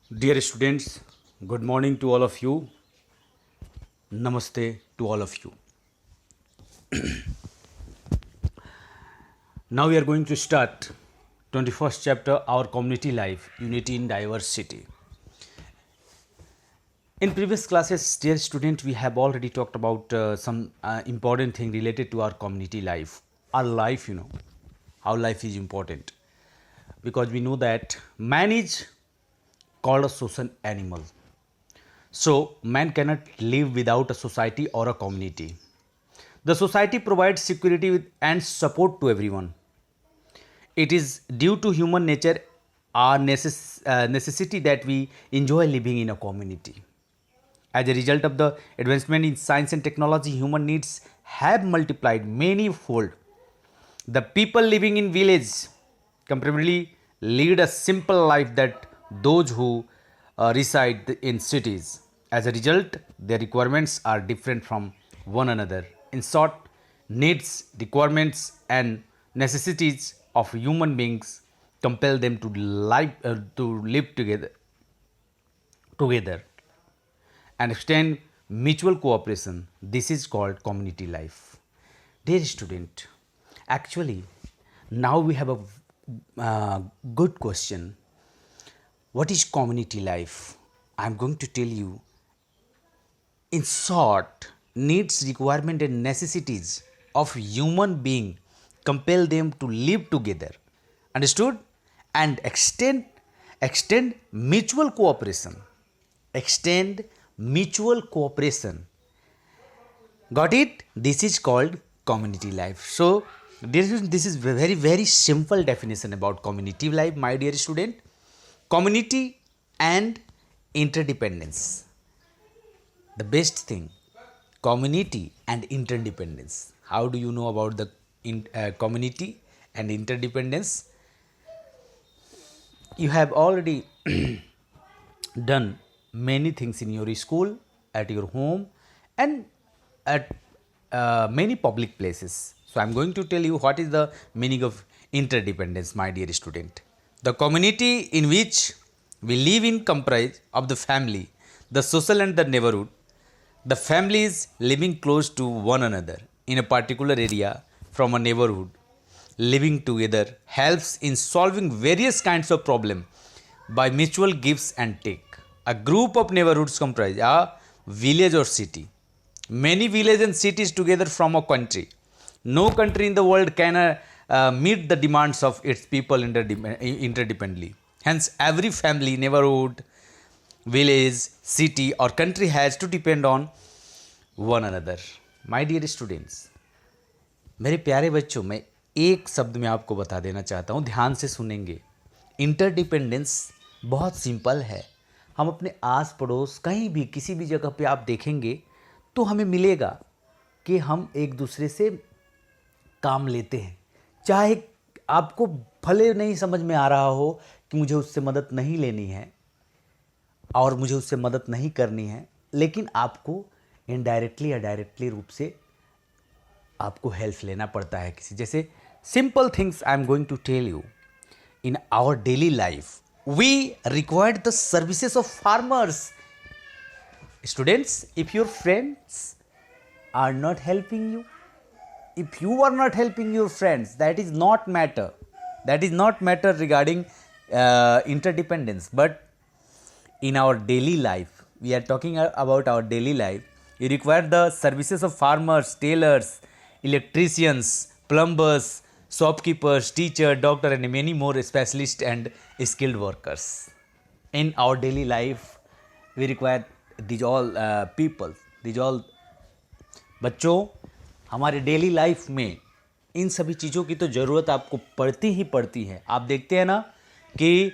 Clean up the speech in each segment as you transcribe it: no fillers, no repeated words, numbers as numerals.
Dear students, good morning to all of you. Namaste to all of you. Now we are going to start 21st chapter Our Community Life Unity in Diversity. In previous classes, dear student, we have already talked about some important thing related to our community life. Our life, how life is important. Because we know that man is called a social animal. So, man cannot live without a society or a community. The society provides and support to everyone. It is due to human nature, our necessity that we enjoy living in a community. As a result of the advancement in science and technology, human needs have multiplied many fold. The people living in villages comparatively lead a simple life that those who reside in cities. As a result, their requirements are different from one another. In short, needs, requirements, and necessities of human beings compel them to live together and extend mutual cooperation. This is called community life. Dear student, actually, now we have a good question. What is community life? I am going to tell you. In short, needs, requirement, and necessities of human being compel them to live together. Understood? And extend mutual cooperation. Extend mutual cooperation. Got it? This is called community life. So this is very simple definition about community life, my dear student. Community and interdependence. The best thing, community and interdependence. How do you know about the community and interdependence? You have already done many things in your school, at your home, and at many public places. So, I am going to tell you what is the meaning of interdependence, my dear student. The community in which we live in comprise of the family, the social and the neighborhood. The families living close to one another in a particular area from a neighborhood living together helps in solving various kinds of problems by mutual gives and take. A group of neighborhoods comprise a village or city. Many villages and cities together from a country. No country in the world can meet the demands of its people interdependently. Hence, every family, neighborhood, village, city or country has to depend on one another. My dear students, मेरे प्यारे बच्चों, मैं एक शब्द में आपको बता देना चाहता हूँ, ध्यान से सुनेंगे. इंटरडिपेंडेंस बहुत सिंपल है. हम अपने आस पड़ोस कहीं भी किसी भी जगह पे आप देखेंगे तो हमें मिलेगा कि हम एक दूसरे से काम लेते हैं. चाहे आपको भले नहीं समझ में आ रहा हो कि मुझे उससे मदद नहीं लेनी है और मुझे उससे मदद नहीं करनी है, लेकिन आपको इनडायरेक्टली या डायरेक्टली रूप से आपको हेल्प लेना पड़ता है किसी. जैसे simple things I am going to tell you. In our daily life we required the services of farmers. Students, if your friends are not helping you, if you are not helping your friends, that is not matter regarding interdependence. But in our daily life, we are talking about our daily life, you require the services of farmers, tailors, electricians, plumbers, shopkeepers, teacher, doctor and many more specialists and skilled workers. In our daily life we require these all people, these all. बच्चों, हमारे daily life में इन सभी चीज़ों की तो ज़रूरत आपको पड़ती ही पड़ती है. आप देखते हैं ना कि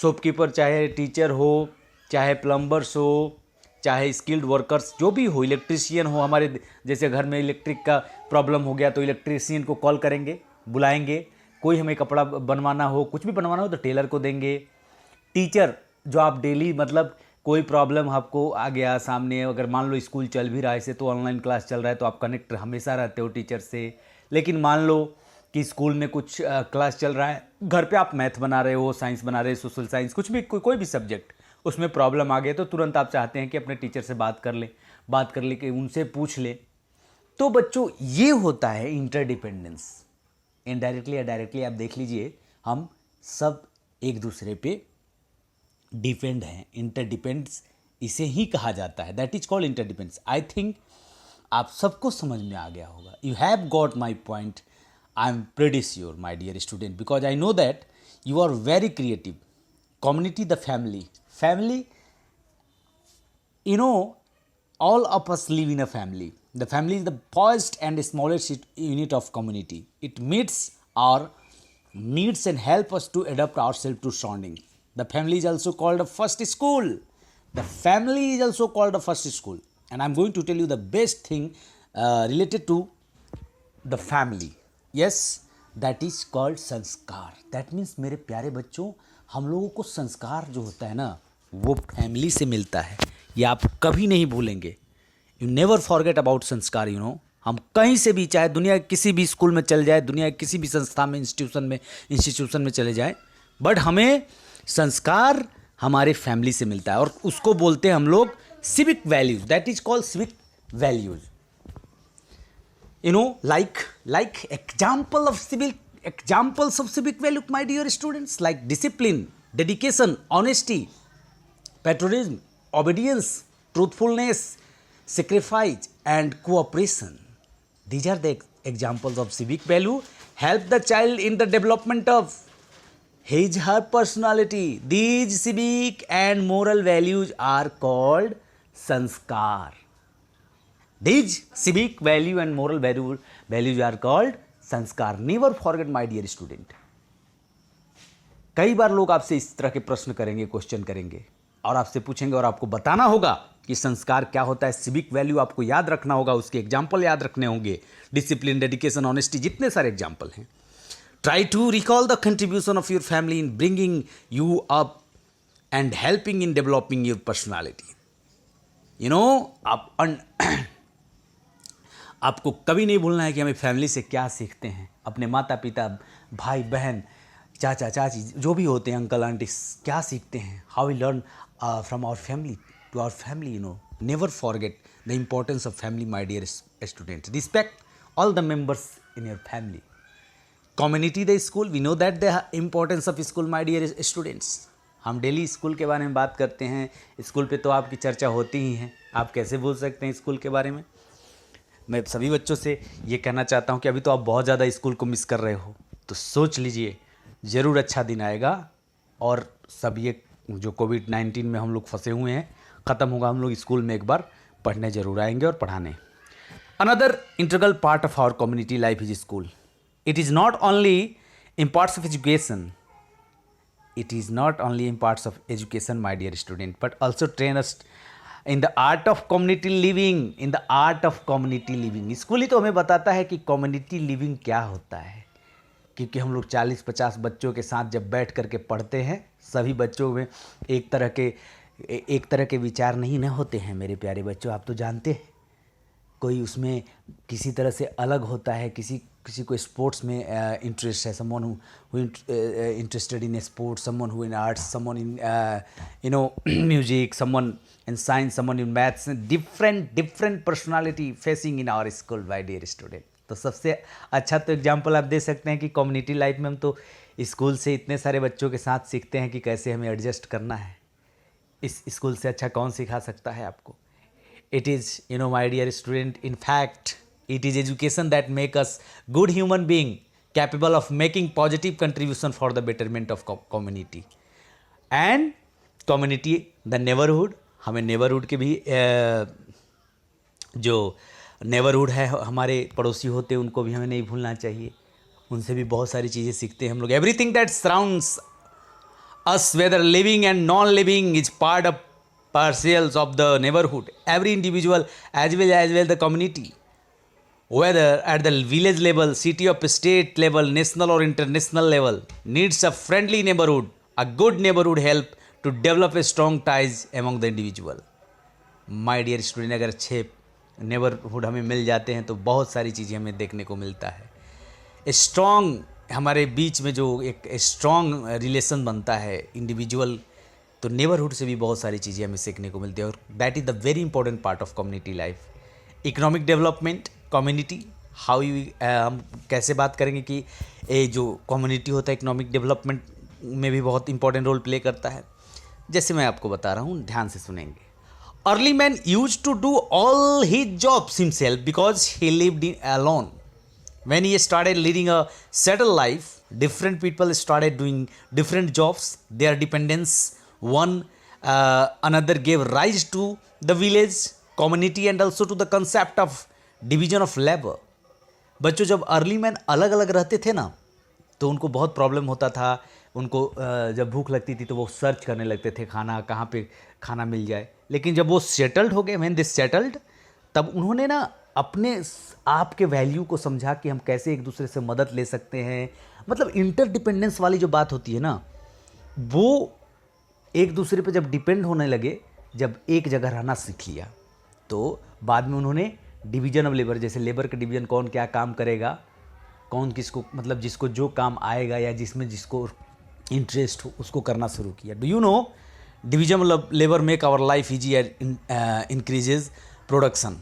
शॉपकीपर, चाहे टीचर हो, चाहे प्लम्बर्स हो, चाहे स्किल्ड वर्कर्स जो भी हो, इलेक्ट्रीशियन हो. हमारे जैसे घर में इलेक्ट्रिक का प्रॉब्लम हो गया तो इलेक्ट्रीशियन को कॉल करेंगे, बुलाएंगे. कोई हमें कपड़ा बनवाना हो, कुछ भी बनवाना हो तो टेलर को देंगे. टीचर, जो आप डेली मतलब कोई प्रॉब्लम आपको आ गया सामने, अगर मान लो स्कूल चल भी रहा है, ऐसे तो ऑनलाइन क्लास चल रहा है तो आप कनेक्ट हमेशा रहते हो टीचर से. लेकिन मान लो कि स्कूल में कुछ क्लास चल रहा है, घर पे आप मैथ बना रहे हो, साइंस बना रहे हो, सोशल साइंस, कुछ भी कोई भी सब्जेक्ट, उसमें प्रॉब्लम आ गया तो तुरंत आप चाहते हैं कि अपने टीचर से बात कर ले कि उनसे पूछ ले। तो बच्चों ये होता है इंटरडिपेंडेंस। इनडायरेक्टली या डायरेक्टली आप देख लीजिए, हम सब एक दूसरे पे डिपेंड हैं। इंटरडिपेंडेंस इसे ही कहा जाता है, that is called interdependence. I think आप सबको समझ में आ गया होगा। You have got my point. I am pretty sure my dear student, because I know that you are very creative. Community, the family, you know, all of us live in a family. The family is the first and smallest unit of community. It meets our needs and help us to adapt ourselves to surrounding. The family is also called the first school. The family is also called the first school. And I'm going to tell you the best thing related to the family. Yes, that is called संस्कार। That means मेरे प्यारे बच्चों, हम लोगों को संस्कार जो होता है ना वो फैमिली से मिलता है। ये आप कभी नहीं भूलेंगे। यू नेवर फॉरगेट अबाउट संस्कार। यू नो, हम कहीं से भी, चाहे दुनिया के किसी भी स्कूल में चले जाए, दुनिया के किसी भी संस्था में, इंस्टीट्यूशन में चले जाए, बट हमें संस्कार हमारे फैमिली से मिलता है और उसको बोलते हैं हम लोग civic values. That is called civic values. You know, like examples of civic value, my dear students, like discipline, dedication, honesty, patriotism, obedience, truthfulness, sacrifice, and cooperation. These are the examples of civic value. Help the child in the development of her personality. These civic and moral values are called sanskar. These civic value and moral values are called संस्कार. Never forget my dear student. कई बार लोग आपसे इस तरह के प्रश्न करेंगे, question करेंगे और आपसे पूछेंगे और आपको बताना होगा कि संस्कार क्या होता है, सिविक वैल्यू आपको याद रखना होगा, उसके एग्जाम्पल याद रखने होंगे, डिसिप्लिन, डेडिकेशन, ऑनेस्टी, जितने सारे एग्जाम्पल हैं. Try to recall the contribution of your family in bringing you up and helping in developing your personality. You know, आपको कभी नहीं भूलना है कि हमें फैमिली से क्या सीखते हैं. अपने माता पिता, भाई बहन, चाचा चाची, जो भी होते हैं, अंकल आंटी, क्या सीखते हैं. How we learn from our family to our family. You know, never forget the importance of family my dear student. Respect all the members in your family. Community the school, we know that the importance of school my dear students. हम daily school के बारे में बात करते हैं. School पे तो आपकी चर्चा होती ही है, आप कैसे भूल सकते हैं स्कूल के बारे में. मैं सभी बच्चों से ये कहना चाहता हूँ कि अभी तो आप बहुत ज़्यादा स्कूल को मिस कर रहे हो, तो सोच लीजिए, ज़रूर अच्छा दिन आएगा और सब ये जो कोविड-19 में हम लोग फंसे हुए हैं ख़त्म होगा. हम लोग स्कूल में एक बार पढ़ने ज़रूर आएंगे और पढ़ाने. Another integral part of our community life is school. It is not only in parts of education, it is not only in parts of education, my dear student, but also train us in the art of community living. In the art of community living, school ही तो हमें बताता है कि community living क्या होता है. क्योंकि हम लोग 40-50 बच्चों के साथ जब बैठ करके पढ़ते हैं, सभी बच्चों में एक तरह के विचार नहीं न होते हैं मेरे प्यारे बच्चों. आप तो जानते हैं, कोई उसमें किसी तरह से अलग होता है, किसी को स्पोर्ट्स में इंटरेस्ट है, someone who interested in sports, someone who in arts, someone in you know music, someone in science, someone in maths. Different personality facing in our school my dear student. तो सबसे अच्छा तो example आप दे सकते हैं कि community life में हम तो स्कूल से इतने सारे बच्चों के साथ सीखते हैं कि कैसे हमें एडजस्ट करना है. इस स्कूल से अच्छा कौन सिखा सकता है आपको. It is, you know, my dear student, in fact, it is education that make us good human being, capable of making positive contribution for the betterment of community. And community, the neighborhood, हमें neighborhood के भी जो neighborhood है, हमारे पड़ोसी होते हैं, उनको भी हमें नहीं भूलना चाहिए. उनसे भी बहुत सारी चीज़ें सीखते हैं हम लोग. Everything that surrounds us, whether living and non-living, is part of parcels of the neighborhood. Every individual as well the community, whether at the village level, city or state level, national or international level, needs a friendly neighborhood. A good neighborhood help to develop a strong ties among the individual. My dear student, अगर अच्छे neighborhood हमें मिल जाते हैं तो बहुत सारी चीज़ें हमें देखने को मिलता है. स्ट्रॉन्ग, हमारे बीच में जो एक स्ट्रॉन्ग रिलेशन बनता है इंडिविजुअल तो नेबरहुड से भी बहुत सारी चीज़ें हमें सीखने को मिलती है, और that is the very important part of community life. Economic development, community, how you, हम कैसे बात करेंगे कि ये जो कम्युनिटी होता है इकोनॉमिक डेवलपमेंट में भी बहुत इंपॉर्टेंट रोल प्ले करता है। जैसे मैं आपको बता रहा हूँ, ध्यान से सुनेंगे। Early man use to do all his jobs himself because he lived in alone. When he started leading a settled life, different people started doing different jobs. Their dependence one another gave rise to the village, community and also to the concept of division of labor. बच्चों, जब early man अलग अलग रहते थे ना, तो उनको बहुत प्रॉब्लम होता था। उनको जब भूख लगती थी तो वो सर्च करने लगते थे खाना कहाँ पे खाना मिल जाए। लेकिन जब वो सेटल्ड हो गए, व्हेन दे सेटल्ड, तब उन्होंने ना अपने आप के वैल्यू को समझा कि हम कैसे एक दूसरे से मदद ले सकते हैं। मतलब इंटरडिपेंडेंस वाली जो बात होती है ना, वो एक दूसरे पे जब डिपेंड होने लगे, जब एक जगह रहना सीख लिया, तो बाद में उन्होंने डिवीजन ऑफ लेबर, जैसे लेबर का डिवीजन, कौन क्या काम करेगा, कौन किसको, मतलब जिसको जो काम आएगा या जिसमें जिसको इंटरेस्ट हो उसको करना शुरू किया। Do you know, division of labour make our life easier, increases production,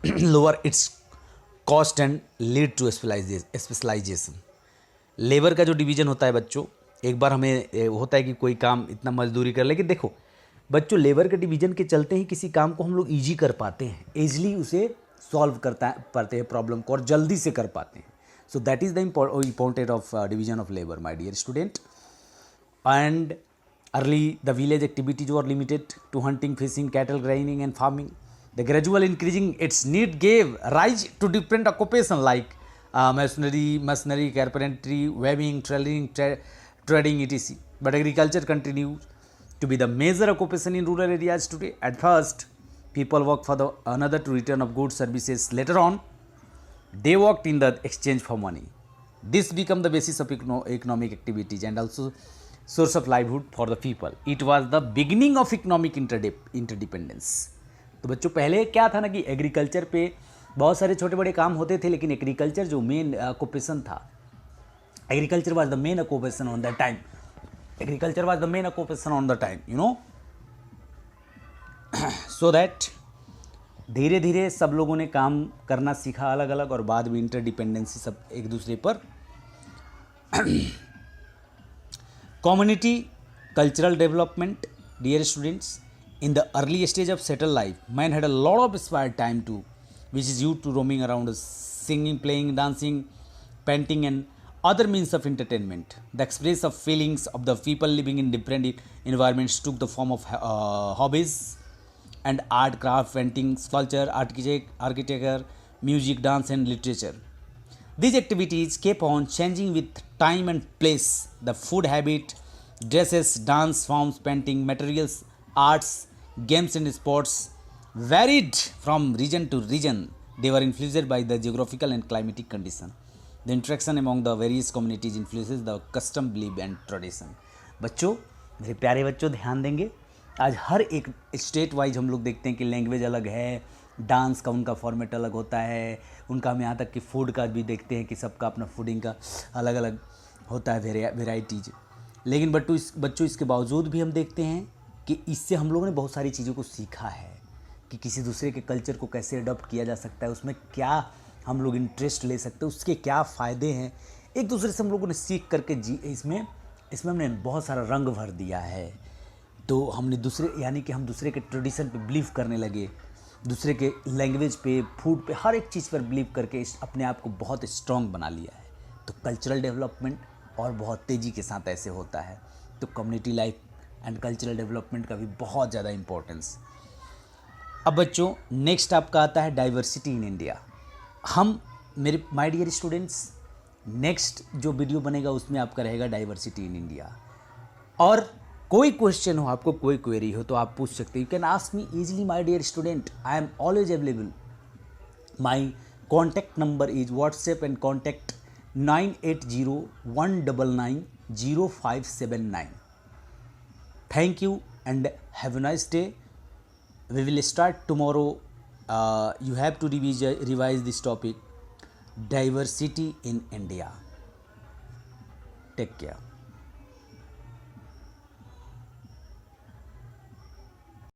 lower its cost and lead to specialisation. Labour का जो डिवीजन होता है बच्चों, एक बार हमें होता है कि कोई काम इतना मजदूरी कर, लेकिन देखो बच्चों, लेबर के डिवीजन के चलते ही किसी काम को हम लोग ईजी कर पाते हैं, ईजिली उसे सॉल्व पाते हैं प्रॉब्लम को, और जल्दी से कर पाते हैं। So that is the important of division of labour, my dear student. And early the village activities were limited to hunting, fishing, cattle grinding and farming. The gradual increasing its need gave rise to different occupations like masonry, carpentry, weaving, tailoring, trading, etc. But agriculture continues to be the major occupation in rural areas today. At first, people work for another to return of goods, services. Later on, they worked in the exchange for money. This became the basis of economic activities and also source of livelihood for the people. It was the beginning of economic interdependence. तो बच्चों, पहले क्या था ना कि agriculture पे बहुत सारे छोटे बड़े काम होते थे, लेकिन एग्रीकल्चर जो मेन ऑक्यूपेशन था, agriculture was the main occupation on the time, agriculture was the main occupation on the time, you know. So that धीरे धीरे सब लोगों ने काम करना सीखा अलग अलग, और बाद में इंटरडिपेंडेंसी सब एक दूसरे पर। Community cultural development, dear students, in the early stage of settled life, man had a lot of spare time too, which is used to roaming around, singing, playing, dancing, painting and other means of entertainment. The express of feelings of the people living in different environments took the form of hobbies and art, craft, painting, sculpture, architecture, music, dance and literature. These activities kept on changing with time and place. The food habit, dresses, dance forms, painting, materials, arts, games and sports varied from region to region. They were influenced by the geographical and climatic condition. The interaction among the various communities influences the custom, belief and tradition. बच्चों, मेरे प्यारे बच्चों, ध्यान देंगे। आज हर एक state wise हम लोग देखते हैं कि लैंग्वेज अलग है, डांस का उनका फॉर्मेट अलग होता है, उनका हम यहाँ तक कि फूड का भी देखते हैं कि सबका अपना फूडिंग का अलग अलग होता है, वेराइटीज। लेकिन बच्चों इसके बावजूद भी हम देखते हैं कि इससे हम लोगों ने बहुत सारी चीज़ों को सीखा है कि किसी दूसरे के कल्चर को कैसे अडॉप्ट किया जा सकता है, उसमें क्या हम लोग इंटरेस्ट ले सकते हैं, उसके क्या फ़ायदे हैं। एक दूसरे से हम लोगों ने सीख करके इसमें हमने बहुत सारा रंग भर दिया है। तो हमने यानी कि हम दूसरे के ट्रेडिशन पे बिलीव करने लगे, दूसरे के लैंग्वेज पे, फूड पे, हर एक चीज़ पर बिलीव करके अपने आप को बहुत स्ट्रॉन्ग बना लिया है। तो कल्चरल डेवलपमेंट और बहुत तेज़ी के साथ ऐसे होता है। तो community life and cultural development का भी बहुत ज़्यादा इम्पोर्टेंस। अब बच्चों, नेक्स्ट आपका आता है डाइवर्सिटी इन इंडिया। हम मेरे माय डियर स्टूडेंट्स, नेक्स्ट जो वीडियो बनेगा उसमें आपका रहेगा डाइवर्सिटी इन इंडिया। और कोई क्वेश्चन हो, आपको कोई क्वेरी हो तो आप पूछ सकते हैं। You can ask me easily my dear student, I am always available. My contact number is WhatsApp and contact 9801990579। Thank you and have a nice day. We will start tomorrow. You have to revise this topic, diversity in India. Take care.